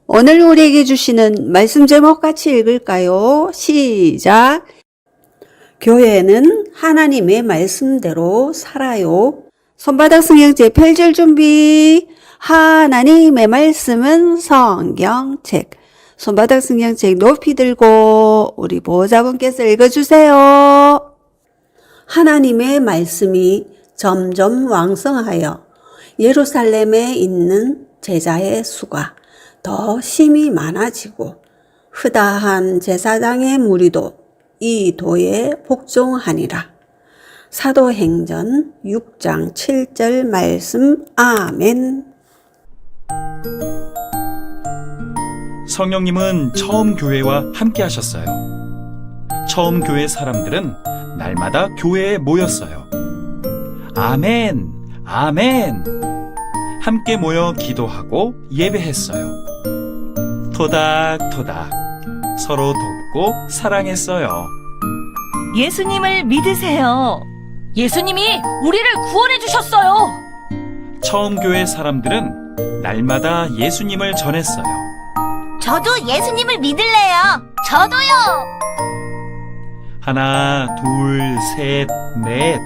오늘 우리에게 주시는 말씀 제목 같이 읽을까요? 시작! 교회는 하나님의 말씀대로 살아요. 손바닥 성경책 펼칠 준비. 하나님의 말씀은 성경책. 손바닥 성경책 높이 들고 우리 보호자분께서 읽어주세요. 하나님의 말씀이 점점 왕성하여 예루살렘에 있는 제자의 수가 더 심히 많아지고 흐다한 제사장의 무리도 이 도에 복종하니라. 사도행전 6장 7절 말씀. 아멘. 성령님은 처음 교회와 함께 하셨어요. 처음 교회 사람들은 날마다 교회에 모였어요. 아멘, 아멘. 함께 모여 기도하고 예배했어요. 토닥토닥 서로 돕고 사랑했어요. 예수님을 믿으세요. 예수님이 우리를 구원해 주셨어요. 처음 교회 사람들은 날마다 예수님을 전했어요. 저도 예수님을 믿을래요. 저도요. 하나, 둘, 셋, 넷.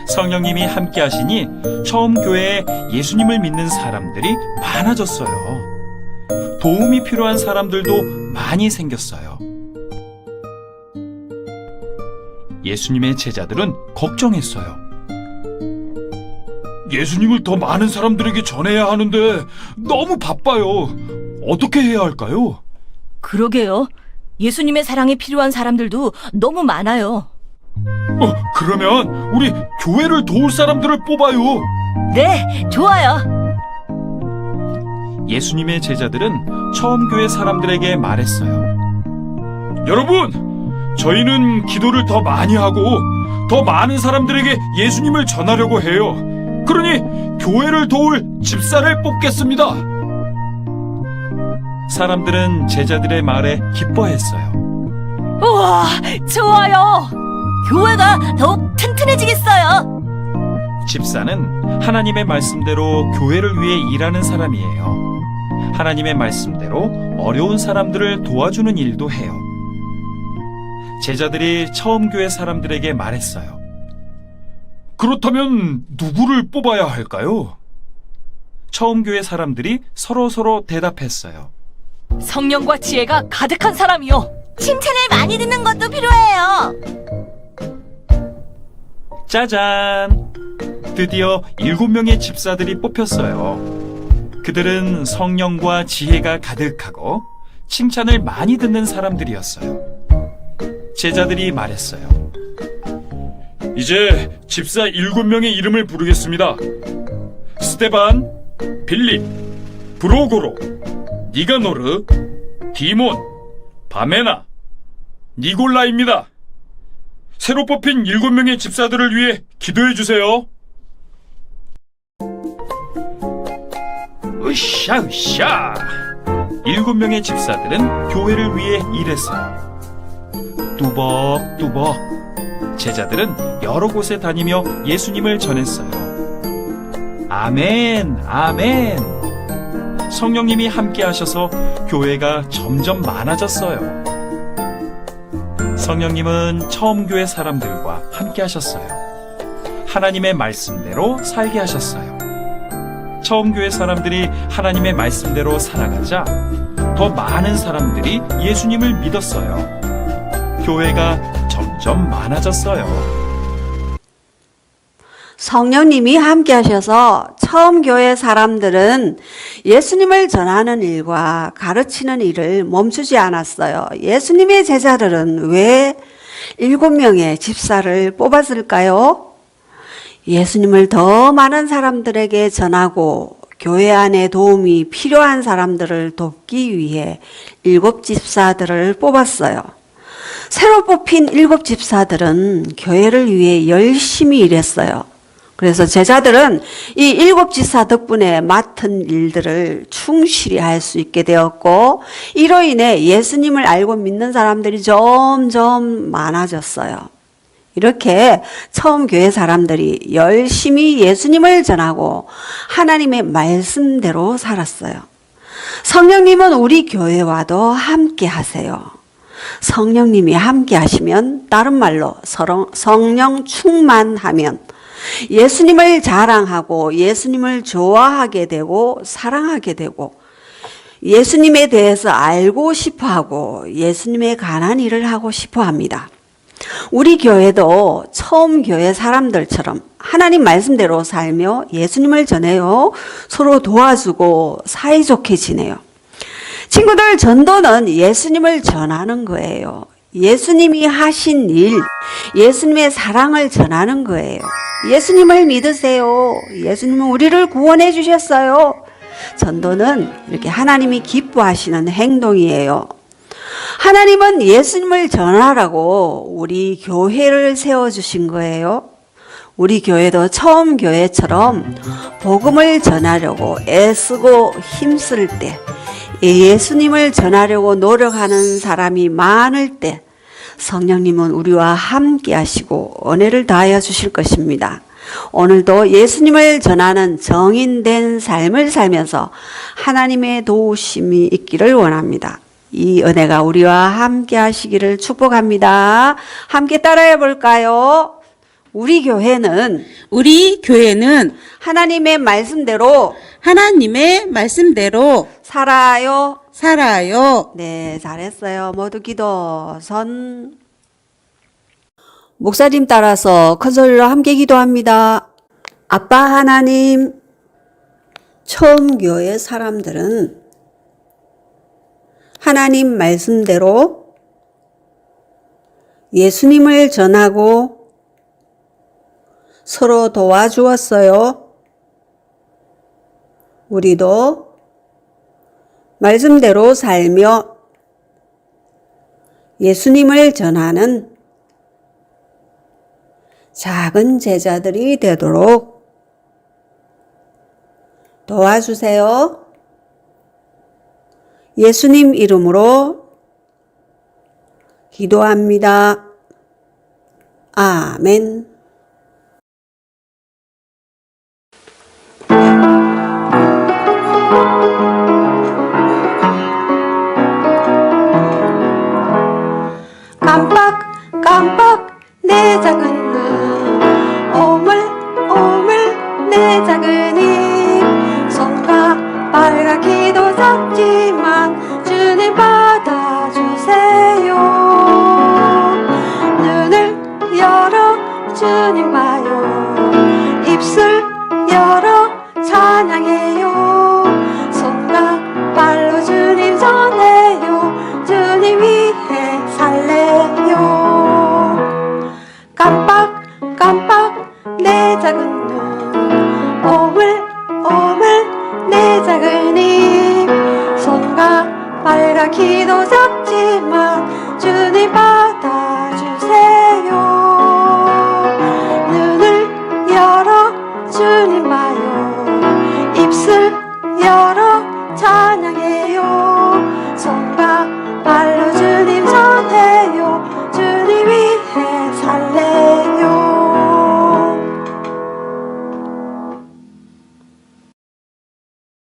성령님이 함께 하시니 처음 교회에 예수님을 믿는 사람들이 많아졌어요. 도움이 필요한 사람들도 많이 생겼어요. 예수님의 제자들은 걱정했어요. 예수님을 더 많은 사람들에게 전해야 하는데 너무 바빠요. 어떻게 해야 할까요? 그러게요. 예수님의 사랑이 필요한 사람들도 너무 많아요. 그러면 우리 교회를 도울 사람들을 뽑아요. 네, 좋아요. 예수님의 제자들은 처음 교회 사람들에게 말했어요. 여러분, 저희는 기도를 더 많이 하고 더 많은 사람들에게 예수님을 전하려고 해요. 그러니 교회를 도울 집사를 뽑겠습니다. 사람들은 제자들의 말에 기뻐했어요. 우와, 좋아요. 교회가 더욱 튼튼해지겠어요. 집사는 하나님의 말씀대로 교회를 위해 일하는 사람이에요. 하나님의 말씀대로 어려운 사람들을 도와주는 일도 해요. 제자들이 처음 교회 사람들에게 말했어요. 그렇다면 누구를 뽑아야 할까요? 처음 교회 사람들이 서로 대답했어요. 성령과 지혜가 가득한 사람이요. 칭찬을 많이 듣는 것도 필요해요. 짜잔! 드디어 7명의 집사들이 뽑혔어요. 그들은 성령과 지혜가 가득하고 칭찬을 많이 듣는 사람들이었어요. 제자들이 말했어요. 이제 집사 7명의 이름을 부르겠습니다. 스데반, 빌립, 브로고로, 니가노르, 디몬, 바메나, 니골라입니다. 새로 뽑힌 7명의 집사들을 위해 기도해 주세요. 으쌰. 7명의 집사들은 교회를 위해 일했어요. 뚜벅뚜벅. 제자들은 여러 곳에 다니며 예수님을 전했어요. 아멘, 아멘. 성령님이 함께 하셔서 교회가 점점 많아졌어요. 성령님은 처음 교회 사람들과 함께 하셨어요. 하나님의 말씀대로 살게 하셨어요. 처음 교회 사람들이 하나님의 말씀대로 살아가자 더 많은 사람들이 예수님을 믿었어요. 교회가 점점 많아졌어요. 성령님이 함께 하셔서 처음 교회 사람들은 예수님을 전하는 일과 가르치는 일을 멈추지 않았어요. 예수님의 제자들은 왜 7명의 집사를 뽑았을까요? 예수님을 더 많은 사람들에게 전하고 교회 안에 도움이 필요한 사람들을 돕기 위해 7집사들을 뽑았어요. 새로 뽑힌 7집사들은 교회를 위해 열심히 일했어요. 그래서 제자들은 이 7집사 덕분에 맡은 일들을 충실히 할 수 있게 되었고, 이로 인해 예수님을 알고 믿는 사람들이 점점 많아졌어요. 이렇게 처음 교회 사람들이 열심히 예수님을 전하고 하나님의 말씀대로 살았어요. 성령님은 우리 교회와도 함께 하세요. 성령님이 함께 하시면, 다른 말로 성령 충만하면 예수님을 자랑하고 예수님을 좋아하게 되고 사랑하게 되고 예수님에 대해서 알고 싶어 하고 예수님에 관한 일을 하고 싶어 합니다. 우리 교회도 처음 교회 사람들처럼 하나님 말씀대로 살며 예수님을 전해요. 서로 도와주고 사이좋게 지내요. 친구들, 전도는 예수님을 전하는 거예요. 예수님이 하신 일, 예수님의 사랑을 전하는 거예요. 예수님을 믿으세요. 예수님은 우리를 구원해 주셨어요. 전도는 이렇게 하나님이 기뻐하시는 행동이에요. 하나님은 예수님을 전하라고 우리 교회를 세워주신 거예요. 우리 교회도 처음 교회처럼 복음을 전하려고 애쓰고 힘쓸 때, 예수님을 전하려고 노력하는 사람이 많을 때 성령님은 우리와 함께 하시고 은혜를 다하여 주실 것입니다. 오늘도 예수님을 전하는 정인된 삶을 살면서 하나님의 도우심이 있기를 원합니다. 이 은혜가 우리와 함께 하시기를 축복합니다. 함께 따라해 볼까요? 우리 교회는 하나님의 말씀대로 살아요. 네, 잘했어요. 모두 기도 선. 목사님 따라서 큰 소리로 함께 기도합니다. 아빠 하나님, 처음 교회 사람들은 하나님 말씀대로 예수님을 전하고 서로 도와주었어요. 우리도 말씀대로 살며 예수님을 전하는 작은 제자들이 되도록 도와주세요. 예수님 이름으로 기도합니다. 아멘. 깜빡 내 작은 눈, 오물 내 작은 입, 손과 빨갛기도 작지만 주님 받아주세요. 눈을 열어 주님 봐요. 입술 열어 찬양해요. 손과 발로 주님 전해요. 주님 위해 살래요. 깜빡 내 작은 눈, 오물 내 작은 입, 손과 빨갛기도 작지만 주님 봐